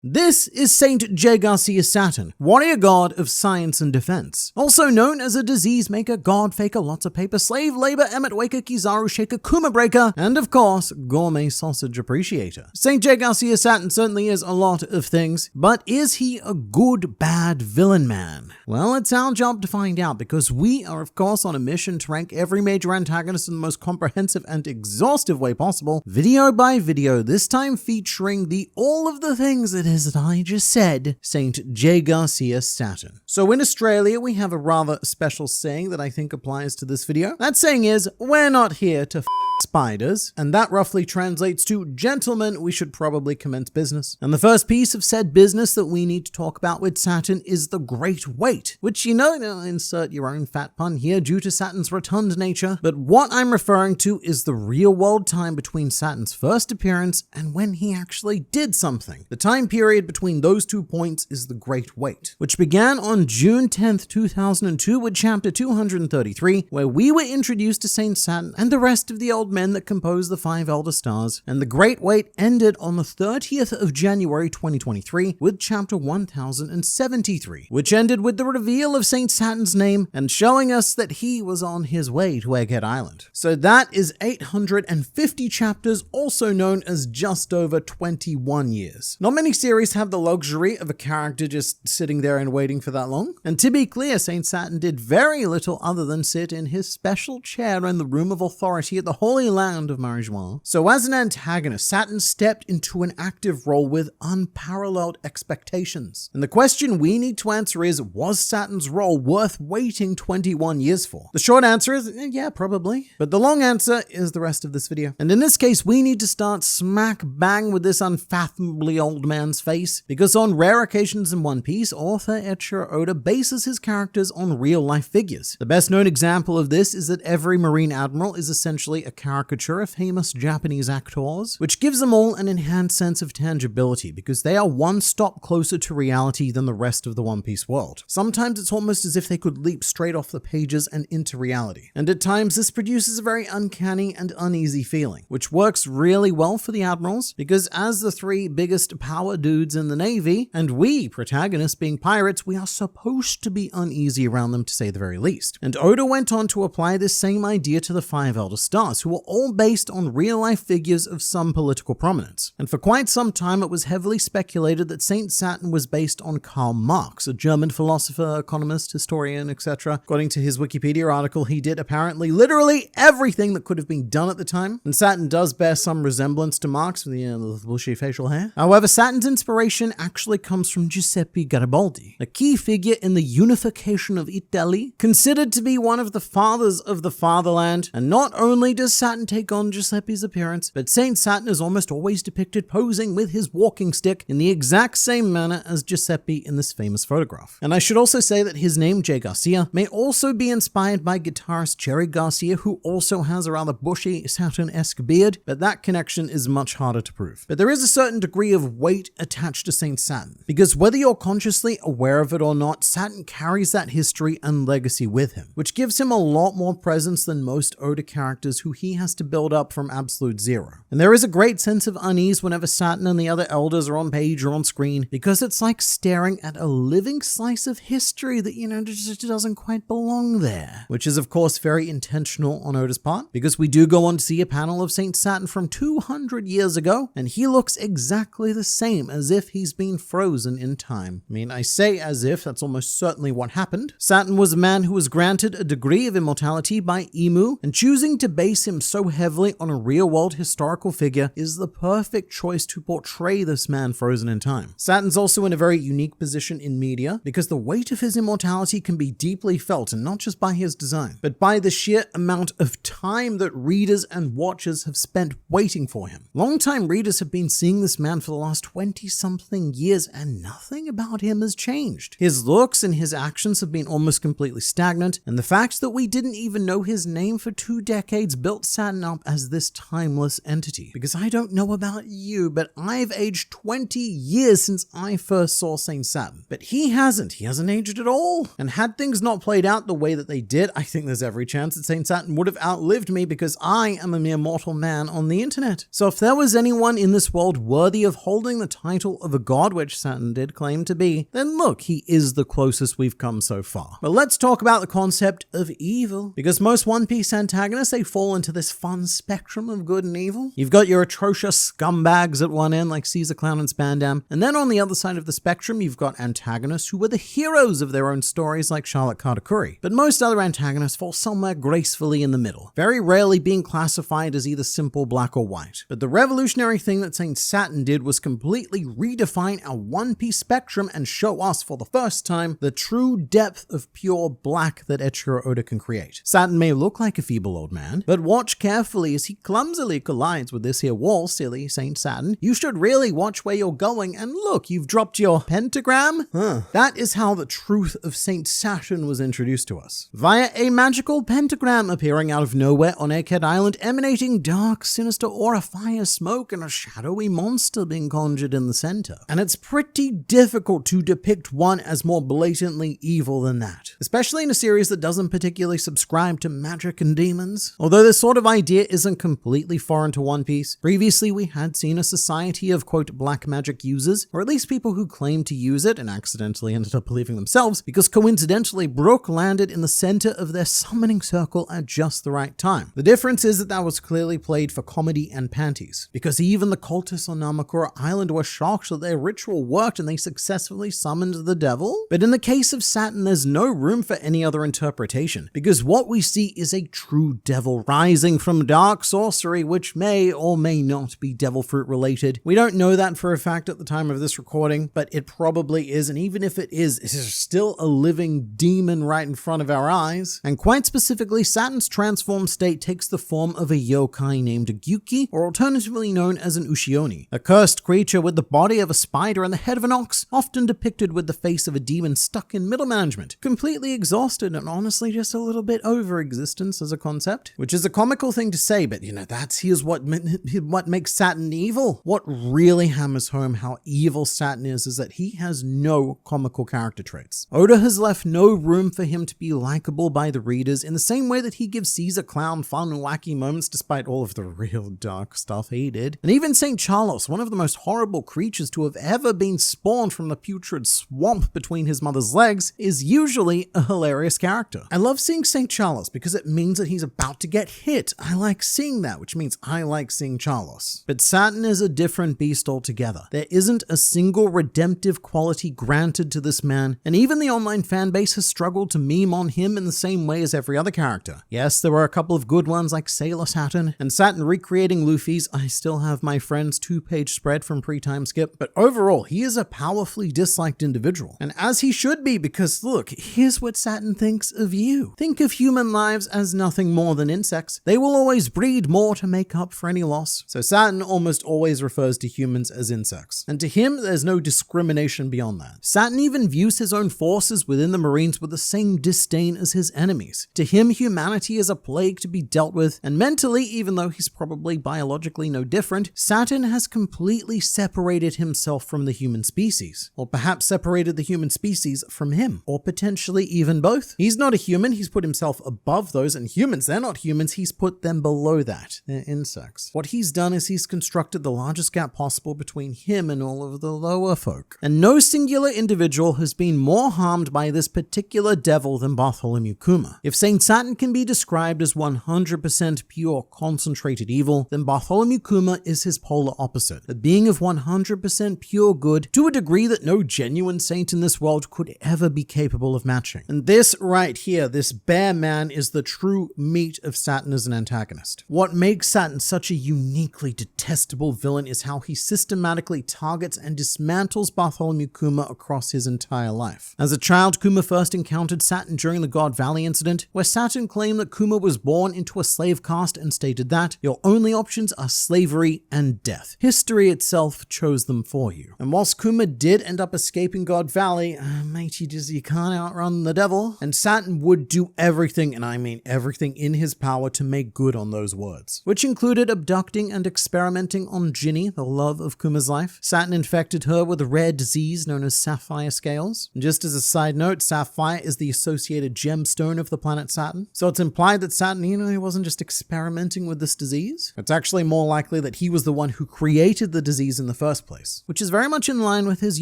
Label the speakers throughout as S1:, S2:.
S1: This is Saint Jaygarcia Saturn, warrior god of science and defense. Also known as a disease maker, god faker, lots of paper, slave labor, Emmet waker, Kizaru shaker, Kuma breaker, and of course, gourmet sausage appreciator. Saint Jaygarcia Saturn certainly is a lot of things, but is he a good, bad villain man? Well, it's our job to find out, because we are of course on a mission to rank every major antagonist in the most comprehensive and exhaustive way possible, video by video, this time featuring all of the things it is that I just said, Saint Jaygarcia Saturn. So in Australia, we have a rather special saying that I think applies to this video. That saying is, we're not here to spiders, and that roughly translates to, gentlemen, we should probably commence business. And the first piece of said business that we need to talk about with Saturn is the Great Weight, which insert your own fat pun here due to Saturn's rotund nature, but what I'm referring to is the real world time between Saturn's first appearance and when he actually did something. The time period between those 2 points is the Great Weight, which began on June 10th, 2002 with chapter 233, where we were introduced to Saint Saturn and the rest of the old men that compose the 5 elder stars, and the Great Weight ended on the 30th of January 2023 with chapter 1073, which ended with the reveal of Saint Saturn's name and showing us that he was on his way to Egghead Island. So that is 850 chapters, also known as just over 21 years. Not many series have the luxury of a character just sitting there and waiting for that long, and to be clear, Saint Saturn did very little other than sit in his special chair in the room of authority at the Holy Land of Marijuana. So as an antagonist, Saturn stepped into an active role with unparalleled expectations. And the question we need to answer is, was Saturn's role worth waiting 21 years for? The short answer is, yeah, probably. But the long answer is the rest of this video. And in this case, we need to start smack bang with this unfathomably old man's face, because on rare occasions in One Piece, author Eiichiro Oda bases his characters on real life figures. The best known example of this is that every Marine Admiral is essentially a caricature of famous Japanese actors, which gives them all an enhanced sense of tangibility because they are one stop closer to reality than the rest of the One Piece world. Sometimes it's almost as if they could leap straight off the pages and into reality. And at times this produces a very uncanny and uneasy feeling, which works really well for the admirals because as the 3 biggest power dudes in the Navy, and we, protagonists being pirates, we are supposed to be uneasy around them to say the very least. And Oda went on to apply this same idea to the 5 elder stars, who were all based on real-life figures of some political prominence. And for quite some time, it was heavily speculated that Saint Saturn was based on Karl Marx, a German philosopher, economist, historian, etc. According to his Wikipedia article, he did apparently literally everything that could have been done at the time, and Saturn does bear some resemblance to Marx with the bushy facial hair. However, Saturn's inspiration actually comes from Giuseppe Garibaldi, a key figure in the unification of Italy, considered to be one of the fathers of the fatherland. And not only does Saturn take on Giuseppe's appearance, but Saint Saturn is almost always depicted posing with his walking stick in the exact same manner as Giuseppe in this famous photograph. And I should also say that his name, Jaygarcia, may also be inspired by guitarist Jaygarcia, who also has a rather bushy Saturn-esque beard, but that connection is much harder to prove. But there is a certain degree of weight attached to Saint Saturn, because whether you're consciously aware of it or not, Saturn carries that history and legacy with him, which gives him a lot more presence than most Oda characters who he has to build up from absolute zero. And there is a great sense of unease whenever Saturn and the other elders are on page or on screen, because it's like staring at a living slice of history that, just doesn't quite belong there. Which is of course very intentional on Oda's part, because we do go on to see a panel of Saint Saturn from 200 years ago, and he looks exactly the same, as if he's been frozen in time. I mean, I say as if, that's almost certainly what happened. Saturn was a man who was granted a degree of immortality by Imu, and choosing to base him so heavily on a real-world historical figure is the perfect choice to portray this man frozen in time. Saturn's also in a very unique position in media, because the weight of his immortality can be deeply felt, and not just by his design, but by the sheer amount of time that readers and watchers have spent waiting for him. Longtime readers have been seeing this man for the last 20-something years, and nothing about him has changed. His looks and his actions have been almost completely stagnant, and the fact that we didn't even know his name for 2 decades built Saturn up as this timeless entity. Because I don't know about you, but I've aged 20 years since I first saw Saint Saturn. But he hasn't. He hasn't aged at all. And had things not played out the way that they did, I think there's every chance that Saint Saturn would have outlived me because I am a mere mortal man on the internet. So if there was anyone in this world worthy of holding the title of a god, which Saturn did claim to be, then look, he is the closest we've come so far. But let's talk about the concept of evil, because most One Piece antagonists, they fall into this fun spectrum of good and evil. You've got your atrocious scumbags at one end, like Caesar Clown and Spandam, and then on the other side of the spectrum, you've got antagonists who were the heroes of their own stories, like Charlotte Katakuri. But most other antagonists fall somewhere gracefully in the middle, very rarely being classified as either simple black or white. But the revolutionary thing that Saint Saturn did was completely redefine our One Piece spectrum and show us for the first time the true depth of pure black that Eiichiro Oda can create. Saturn may look like a feeble old man, but watch carefully as he clumsily collides with this here wall, silly Saint Saturn. You should really watch where you're going, and look, you've dropped your pentagram? That is how the truth of Saint Saturn was introduced to us. Via a magical pentagram appearing out of nowhere on Egghead Island, emanating dark, sinister aura, fire, smoke, and a shadowy monster being conjured in the center. And it's pretty difficult to depict one as more blatantly evil than that, especially in a series that doesn't particularly subscribe to magic and demons. Although this sort of idea isn't completely foreign to One Piece, previously we had seen a society of, quote, black magic users, or at least people who claimed to use it and accidentally ended up believing themselves, because coincidentally Brook landed in the center of their summoning circle at just the right time. The difference is that was clearly played for comedy and panties, because even the cultists on Namakura Island were shocked that their ritual worked and they successfully summoned the devil. But in the case of Saturn, there's no room for any other interpretation, because what we see is a true devil rising from dark sorcery, which may or may not be devil fruit related. We don't know that for a fact at the time of this recording, but it probably is, and even if it is still a living demon right in front of our eyes. And quite specifically, Saturn's transformed state takes the form of a yokai named Gyuki, or alternatively known as an Ushioni, a cursed creature with the body of a spider and the head of an ox, often depicted with the face of a demon stuck in middle management, completely exhausted and honestly just a little bit over existence as a concept, which is a comical thing to say, but here's what makes Saturn evil. What really hammers home how evil Saturn is that he has no comical character traits. Oda has left no room for him to be likable by the readers in the same way that he gives Caesar Clown fun and wacky moments despite all of the real dark stuff he did. And even St. Charles, one of the most horrible creatures to have ever been spawned from the putrid swamp between his mother's legs, is usually a hilarious character. I love seeing St. Charles because it means that he's about to get hit. I like seeing that, which means I like seeing Charles. But Saturn is a different beast altogether. There isn't a single redemptive quality granted to this man, and even the online fanbase has struggled to meme on him in the same way as every other character. Yes, there were a couple of good ones like Sailor Saturn, and Saturn recreating Luffy's I Still Have My Friend's 2-page spread from pre-time skip, but overall, he is a powerfully disliked individual. And as he should be, because look, here's what Saturn thinks of you. Think of human lives as nothing more than insects. They will always breed more to make up for any loss. So Saturn almost always refers to humans as insects. And to him, there's no discrimination beyond that. Saturn even views his own forces within the Marines with the same disdain as his enemies. To him, humanity is a plague to be dealt with, and mentally, even though he's probably biologically no different, Saturn has completely separated himself from the human species. Or perhaps separated the human species from him. Or potentially even both. He's not a human, he's put himself above those, and humans, they're not humans, he's put them below that. They're insects. What he's done is he's constructed the largest gap possible between him and all of the lower folk. And no singular individual has been more harmed by this particular devil than Bartholomew Kuma. If Saint Saturn can be described as 100% pure concentrated evil, then Bartholomew Kuma is his polar opposite, a being of 100% pure good to a degree that no genuine saint in this world could ever be capable of matching. And this right here, this bear man, is the true meat of Saturn as an antagonist. What makes Saturn such a uniquely detestable villain is how he systematically targets and dismantles Bartholomew Kuma across his entire life. As a child, Kuma first encountered Saturn during the God Valley incident, where Saturn claimed that Kuma was born into a slave caste and stated that your only options are slavery and death. History itself chose them for you. And whilst Kuma did end up escaping God Valley, mate, you can't outrun the devil. And Saturn would do everything, and I mean everything in his power, to make make good on those words, which included abducting and experimenting on Ginny, the love of Kuma's life. Saturn infected her with a rare disease known as sapphire scales. And just as a side note, sapphire is the associated gemstone of the planet Saturn. So it's implied that Saturn, he wasn't just experimenting with this disease. It's actually more likely that he was the one who created the disease in the first place, which is very much in line with his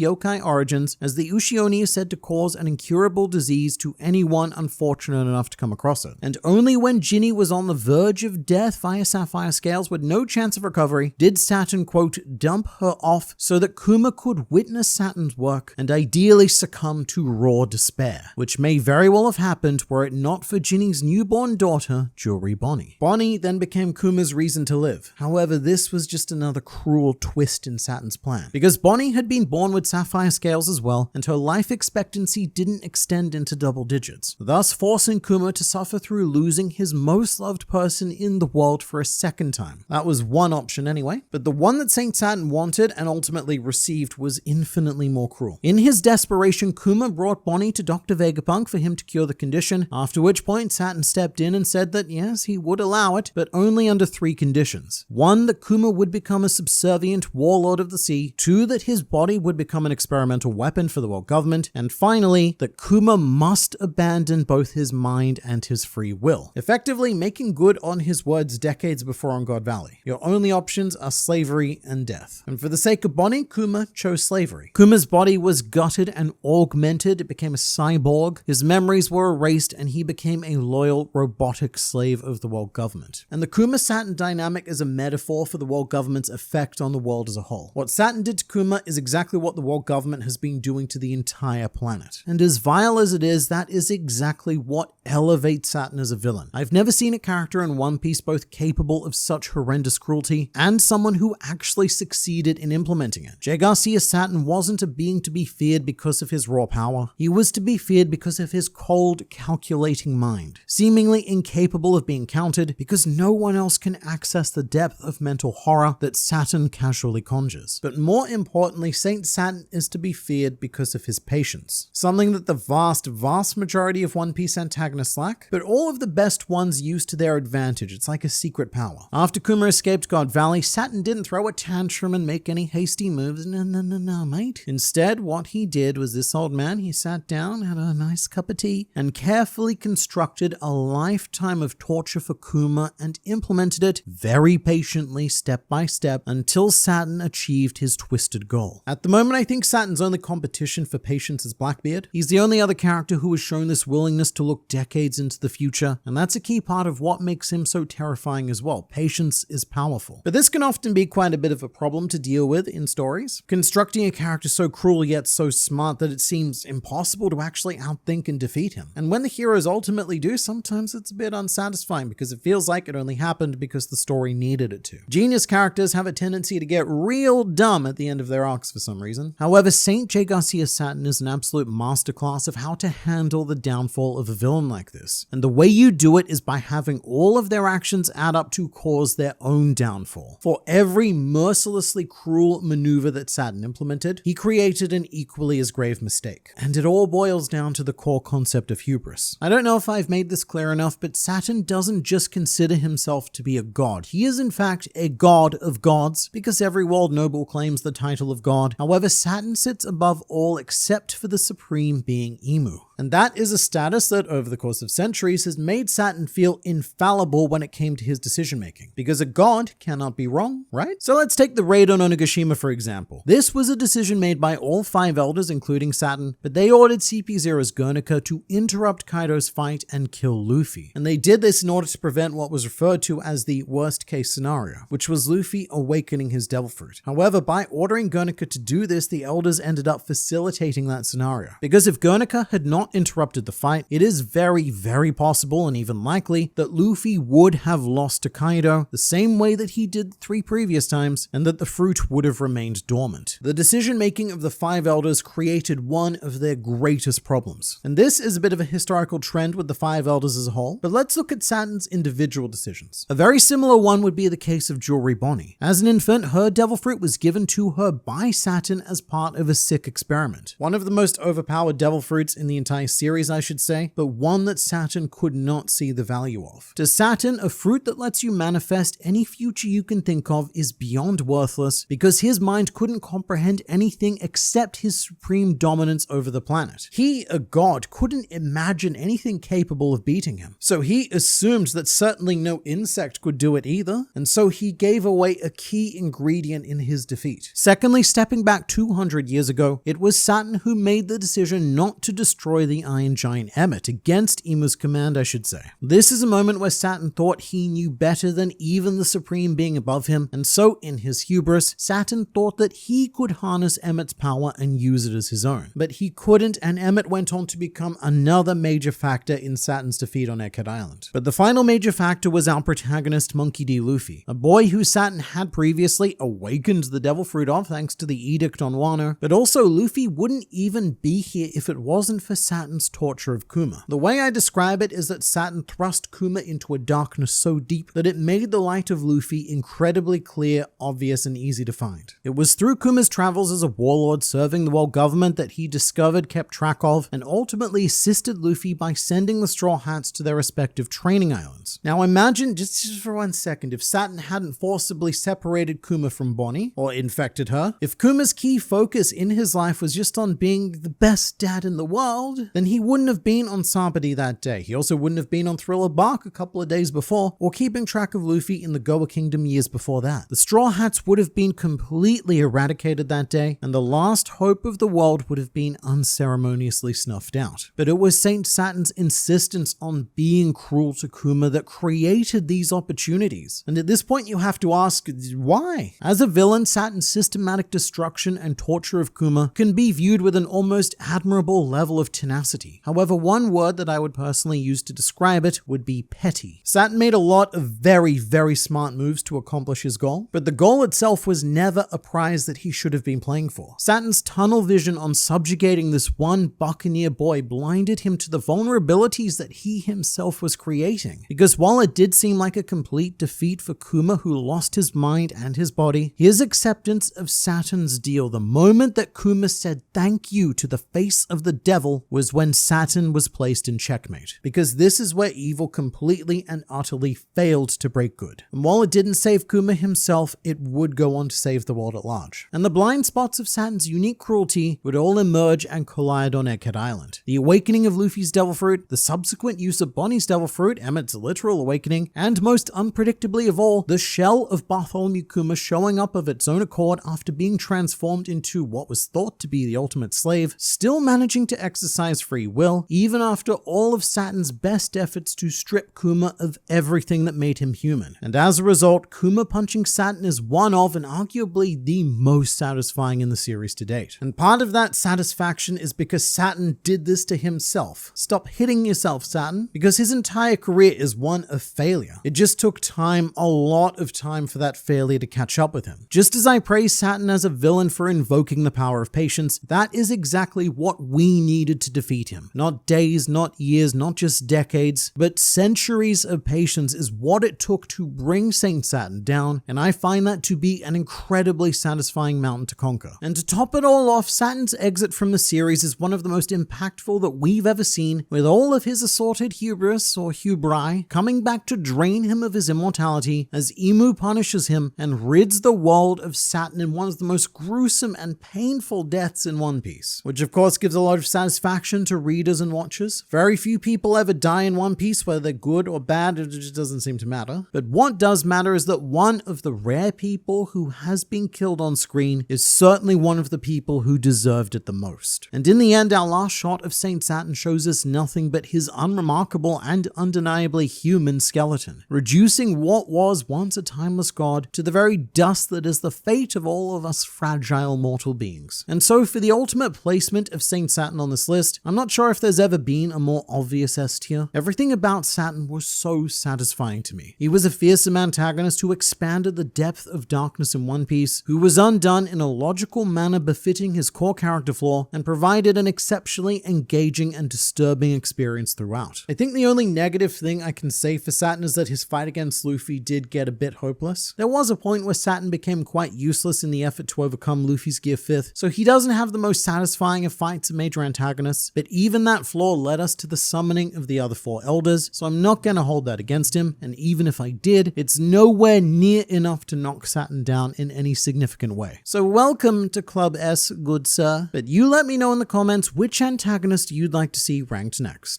S1: yokai origins, as the Ushioni is said to cause an incurable disease to anyone unfortunate enough to come across it. And only when Ginny was on the verge of death via sapphire scales with no chance of recovery did Saturn, quote, dump her off so that Kuma could witness Saturn's work and ideally succumb to raw despair, which may very well have happened were it not for Ginny's newborn daughter, Jewelry Bonnie. Bonnie then became Kuma's reason to live. However, this was just another cruel twist in Saturn's plan, because Bonnie had been born with sapphire scales as well, and her life expectancy didn't extend into double digits, thus forcing Kuma to suffer through losing his most loved person in the world for a second time. That was one option anyway, but the one that Saint Saturn wanted and ultimately received was infinitely more cruel. In his desperation, Kuma brought Bonnie to Dr. Vegapunk for him to cure the condition, after which point Saturn stepped in and said that yes, he would allow it, but only under 3 conditions. 1, that Kuma would become a subservient warlord of the sea. 2, that his body would become an experimental weapon for the world government. And finally, that Kuma must abandon both his mind and his free will, effectively making good on his words decades before on God Valley. Your only options are slavery and death. And for the sake of Bonnie, Kuma chose slavery. Kuma's body was gutted and augmented. It became a cyborg. His memories were erased and he became a loyal robotic slave of the world government. And the Kuma-Saturn dynamic is a metaphor for the world government's effect on the world as a whole. What Saturn did to Kuma is exactly what the world government has been doing to the entire planet. And as vile as it is, that is exactly what elevates Saturn as a villain. I've never seen a character in One Piece both capable of such horrendous cruelty and someone who actually succeeded in implementing it. Jaygarcia Saturn wasn't a being to be feared because of his raw power. He was to be feared because of his cold, calculating mind, seemingly incapable of being countered because no one else can access the depth of mental horror that Saturn casually conjures. But more importantly, Saint Saturn is to be feared because of his patience, something that the vast majority of One Piece antagonists lack, but all of the best ones use to their advantage. It's like a secret power. After Kuma escaped God Valley, Saturn didn't throw a tantrum and make any hasty moves. No, mate. Instead, what he did was this old man, he sat down, had a nice cup of tea, and carefully constructed a lifetime of torture for Kuma and implemented it very patiently, step by step, until Saturn achieved his twisted goal. At the moment, I think Saturn's only competition for patience is Blackbeard. He's the only other character who has shown this willingness to look decades into the future, and that's a key part of what makes him so terrifying as well. Patience is powerful. But this can often be quite a bit of a problem to deal with in stories. Constructing a character so cruel yet so smart that it seems impossible to actually outthink and defeat him. And when the heroes ultimately do, sometimes it's a bit unsatisfying because it feels like it only happened because the story needed it to. Genius characters have a tendency to get real dumb at the end of their arcs for some reason. However, Saint Jaygarcia Saturn is an absolute masterclass of how to handle the downfall of a villain like this. And the way you do it is by having all of their actions add up to cause their own downfall. For every mercilessly cruel maneuver that Saturn implemented, he created an equally as grave mistake. And it all boils down to the core concept of hubris. I don't know if I've made this clear enough, but Saturn doesn't just consider himself to be a god. He is in fact a god of gods, because every world noble claims the title of god. However, Saturn sits above all except for the supreme being Emu. And that is a status that over the course of centuries has made Saturn feel infallible when it came to his decision making, because a god cannot be wrong, right? So let's take the raid on Onigashima for example. This was a decision made by all 5 elders, including Saturn, but they ordered CP0's Guernica to interrupt Kaido's fight and kill Luffy. And they did this in order to prevent what was referred to as the worst case scenario, which was Luffy awakening his devil fruit. However, by ordering Guernica to do this, the elders ended up facilitating that scenario. Because if Guernica had not interrupted the fight, it is very possible and even likely that Luffy would have lost to Kaido the same way that he did 3 previous times, and that the fruit would have remained dormant. The decision making of the 5 elders created one of their greatest problems. And this is a bit of a historical trend with the 5 elders as a whole, but let's look at Saturn's individual decisions. A very similar one would be the case of Jewelry Bonnie. As an infant, her devil fruit was given to her by Saturn as part of a sick experiment. One of the most overpowered devil fruits in the entire entire series, I should say, but one that Saturn could not see the value of. To Saturn, a fruit that lets you manifest any future you can think of is beyond worthless because his mind couldn't comprehend anything except his supreme dominance over the planet. He, a god, couldn't imagine anything capable of beating him. So he assumed that certainly no insect could do it either, and so he gave away a key ingredient in his defeat. Secondly, stepping back 200 years ago, it was Saturn who made the decision not to destroy the Iron Giant Emmet, against Imu's command, I should say. This is a moment where Saturn thought he knew better than even the supreme being above him, and so in his hubris, Saturn thought that he could harness Emmet's power and use it as his own. But he couldn't, and Emmet went on to become another major factor in Saturn's defeat on Egghead Island. But the final major factor was our protagonist, Monkey D. Luffy, a boy who Saturn had previously awakened the Devil Fruit of thanks to the edict on Wano, but also Luffy wouldn't even be here if it wasn't for Saturn's torture of Kuma. The way I describe it is that Saturn thrust Kuma into a darkness so deep that it made the light of Luffy incredibly clear, obvious, and easy to find. It was through Kuma's travels as a warlord serving the world government that he discovered, kept track of, and ultimately assisted Luffy by sending the Straw Hats to their respective training islands. Now imagine, just for 1 second, if Saturn hadn't forcibly separated Kuma from Bonnie, or infected her, if Kuma's key focus in his life was just on being the best dad in the world, then he wouldn't have been on Sabadi that day. He also wouldn't have been on Thriller Bark a couple of days before, or keeping track of Luffy in the Goa Kingdom years before that. The Straw Hats would have been completely eradicated that day, and the last hope of the world would have been unceremoniously snuffed out. But it was Saint Saturn's insistence on being cruel to Kuma that created these opportunities. And at this point you have to ask, why? As a villain, Saturn's systematic destruction and torture of Kuma can be viewed with an almost admirable level of tenacity. However, one word that I would personally use to describe it would be petty. Saturn made a lot of very, very smart moves to accomplish his goal, but the goal itself was never a prize that he should have been playing for. Saturn's tunnel vision on subjugating this one buccaneer boy blinded him to the vulnerabilities that he himself was creating. Because while it did seem like a complete defeat for Kuma, who lost his mind and his body, his acceptance of Saturn's deal, the moment that Kuma said thank you to the face of the devil, was when Saturn was placed in checkmate. Because this is where evil completely and utterly failed to break good. And while it didn't save Kuma himself, it would go on to save the world at large. And the blind spots of Saturn's unique cruelty would all emerge and collide on Egghead Island. The awakening of Luffy's Devil Fruit, the subsequent use of Bonnie's Devil Fruit, Emmet's literal awakening, and most unpredictably of all, the shell of Bartholomew Kuma showing up of its own accord after being transformed into what was thought to be the ultimate slave, still managing to exercise free will, even after all of Saturn's best efforts to strip Kuma of everything that made him human. And as a result, Kuma punching Saturn is one of, and arguably the most satisfying in the series to date. And part of that satisfaction is because Saturn did this to himself. Stop hitting yourself, Saturn, because his entire career is one of failure. It just took time, a lot of time, for that failure to catch up with him. Just as I praise Saturn as a villain for invoking the power of patience, that is exactly what we needed to defeat him. Not days, not years, not just decades, but centuries of patience is what it took to bring Saint Saturn down, and I find that to be an incredibly satisfying mountain to conquer. And to top it all off, Saturn's exit from the series is one of the most impactful that we've ever seen, with all of his assorted hubris or hubri coming back to drain him of his immortality as Imu punishes him and rids the world of Saturn in one of the most gruesome and painful deaths in One Piece, which of course gives a lot of satisfaction to readers and watchers. Very few people ever die in One Piece, whether they're good or bad, it just doesn't seem to matter. But what does matter is that one of the rare people who has been killed on screen is certainly one of the people who deserved it the most. And in the end, our last shot of Saint Saturn shows us nothing but his unremarkable and undeniably human skeleton, reducing what was once a timeless god to the very dust that is the fate of all of us fragile mortal beings. And so for the ultimate placement of Saint Saturn on this list, I'm not sure if there's ever been a more obvious S tier. Everything about Saturn was so satisfying to me. He was a fearsome antagonist who expanded the depth of darkness in One Piece, who was undone in a logical manner befitting his core character flaw, and provided an exceptionally engaging and disturbing experience throughout. I think the only negative thing I can say for Saturn is that his fight against Luffy did get a bit hopeless. There was a point where Saturn became quite useless in the effort to overcome Luffy's Gear 5th, so he doesn't have the most satisfying of fights of major antagonists, antagonists, but even that flaw led us to the summoning of the other 4 elders, so I'm not gonna hold that against him, and even if I did, it's nowhere near enough to knock Saturn down in any significant way. So welcome to Club S, good sir, but you let me know in the comments which antagonist you'd like to see ranked next.